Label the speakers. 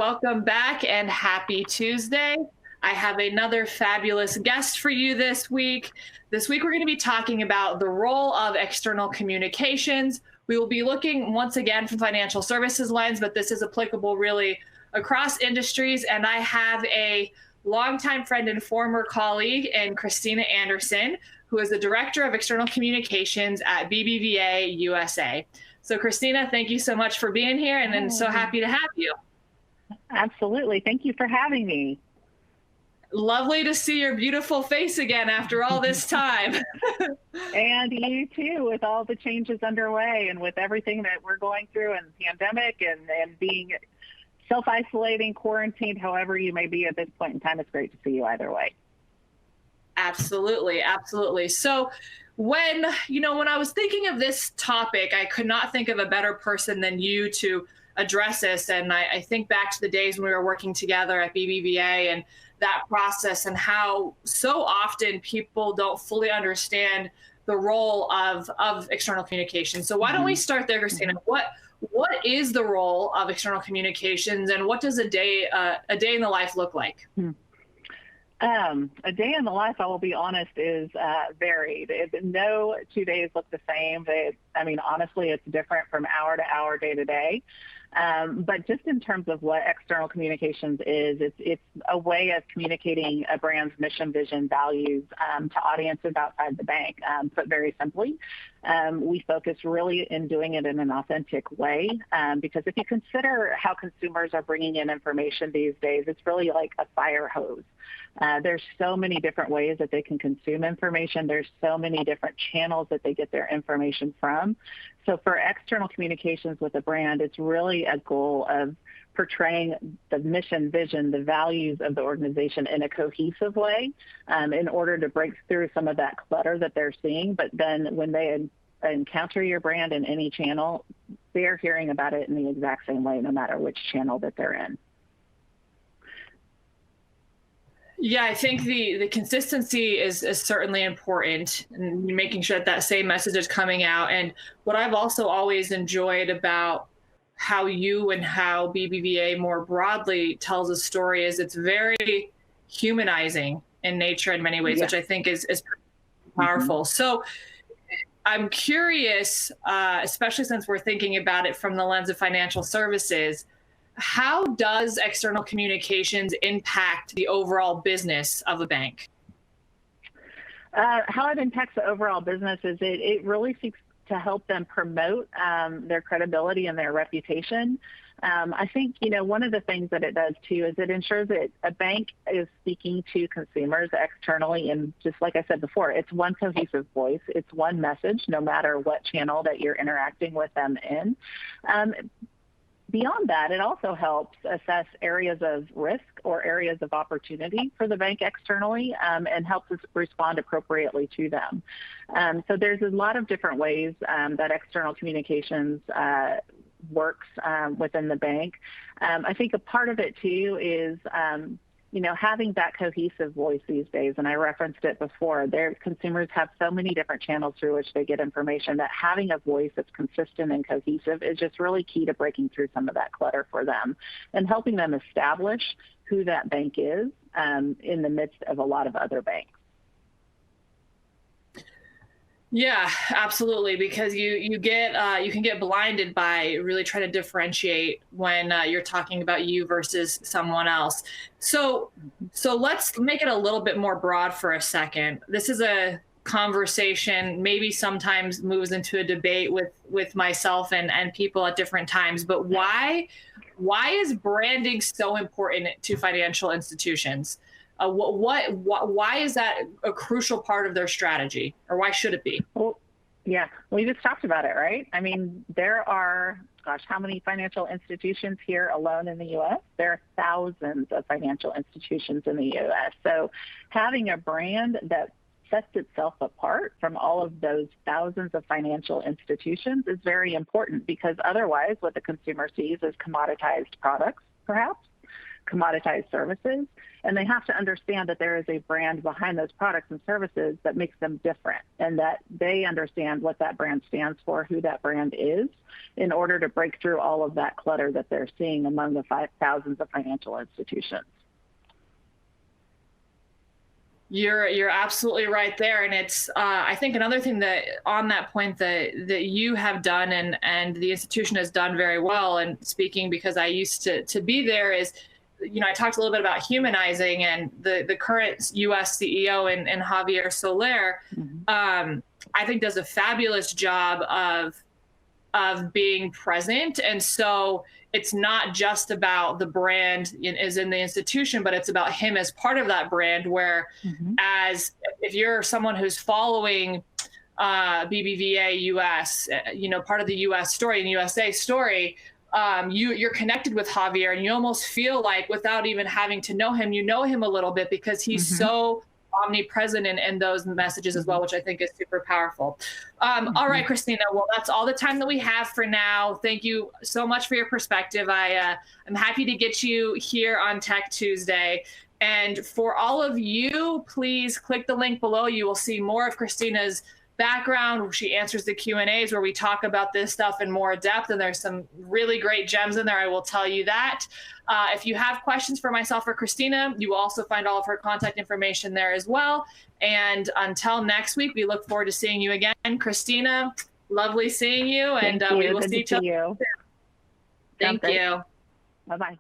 Speaker 1: welcome back and happy Tuesday. I have another fabulous guest for you this week. This week, we're going to be talking about the role of external communications. We will be looking once again from financial services lens, but this is applicable really across industries. And I have a longtime friend and former colleague in Christina Anderson, who is the Director of External Communications at BBVA USA. So Christina, thank you so much for being here, and I'm so happy to have you.
Speaker 2: Absolutely. Thank you for having me.
Speaker 1: Lovely to see your beautiful face again after all this time.
Speaker 2: And you too, with all the changes underway and with everything that we're going through and pandemic and being self-isolating, quarantined, however you may be at this point in time, it's great to see you either way.
Speaker 1: Absolutely. Absolutely. So when I was thinking of this topic, I could not think of a better person than you to address this. And I think back to the days when we were working together at BBVA and that process and how so often people don't fully understand the role of external communication. So why don't we start there, Christina? What is the role of external communications, and what does a day in the life look like?
Speaker 2: A day in the life, I will be honest, is varied. No 2 days look the same. Honestly, it's different from hour to hour, day to day. But just in terms of what external communications is, it's a way of communicating a brand's mission, vision, values to audiences outside the bank. Put very simply, we focus really in doing it in an authentic way, because if you consider how consumers are bringing in information these days, it's really like a fire hose. There's so many different ways that they can consume information. There's so many different channels that they get their information from. So for external communications with a brand, it's really a goal of portraying the mission, vision, the values of the organization in a cohesive way in order to break through some of that clutter that they're seeing. But then when they encounter your brand in any channel, they're hearing about it in the exact same way, no matter which channel that they're in.
Speaker 1: Yeah, I think the consistency is certainly important, and making sure that same message is coming out. And what I've also always enjoyed about how you and how BBVA more broadly tells a story is it's very humanizing in nature in many ways, which I think is powerful. So I'm curious, especially since we're thinking about it from the lens of financial services, how does external communications impact the overall business of a bank?
Speaker 2: How it impacts the overall business is it really seeks to help them promote their credibility and their reputation. I think, one of the things that it does too is it ensures that a bank is speaking to consumers externally. And just like I said before, it's one cohesive voice. It's one message, no matter what channel that you're interacting with them in. Beyond that, it also helps assess areas of risk or areas of opportunity for the bank externally, and helps us respond appropriately to them. So there's a lot of different ways that external communications works within the bank. I think a part of it too is having that cohesive voice these days, and I referenced it before, their consumers have so many different channels through which they get information that having a voice that's consistent and cohesive is just really key to breaking through some of that clutter for them and helping them establish who that bank is in the midst of a lot of other banks.
Speaker 1: Yeah, absolutely. Because you can get blinded by really trying to differentiate when you're talking about you versus someone else. So let's make it a little bit more broad for a second. This is a conversation, maybe sometimes moves into a debate with myself and people at different times. But why is branding so important to financial institutions? Why is that a crucial part of their strategy, or why should it be?
Speaker 2: Well, yeah, we just talked about it, right? I mean, there are, how many financial institutions here alone in the U.S.? There are thousands of financial institutions in the U.S. So having a brand that sets itself apart from all of those thousands of financial institutions is very important, because otherwise what the consumer sees is commoditized products, perhaps. commoditized services. And they have to understand that there is a brand behind those products and services that makes them different, and that they understand what that brand stands for, who that brand is, in order to break through all of that clutter that they're seeing among the thousands of financial institutions.
Speaker 1: You're absolutely right there, and it's I think another thing that on that point that you have done and the institution has done very well. And speaking because I used to be there is, I talked a little bit about humanizing, and the current U.S. CEO in Javier Soler, I think does a fabulous job of being present. And so it's not just about the brand is in the institution, but it's about him as part of that brand, where as if you're someone who's following BBVA US, part of the US story and USA story, you're connected with Javier, and you almost feel like, without even having to know him, you know him a little bit, because he's so omnipresent in those messages as well, which I think is super powerful. All right, Christina, well, that's all the time that we have for now. Thank you so much for your perspective. I'm happy to get you here on Tech Tuesday. And for all of you, please click the link below. You will see more of Christina's background. She answers the Q&As where we talk about this stuff in more depth, and there's some really great gems in there, I will tell you that. If you have questions for myself or Christina, you will also find all of her contact information there as well. And until next week, we look forward to seeing you again. Christina, lovely seeing you, and we will see each other. Thank you.
Speaker 2: Bye-bye.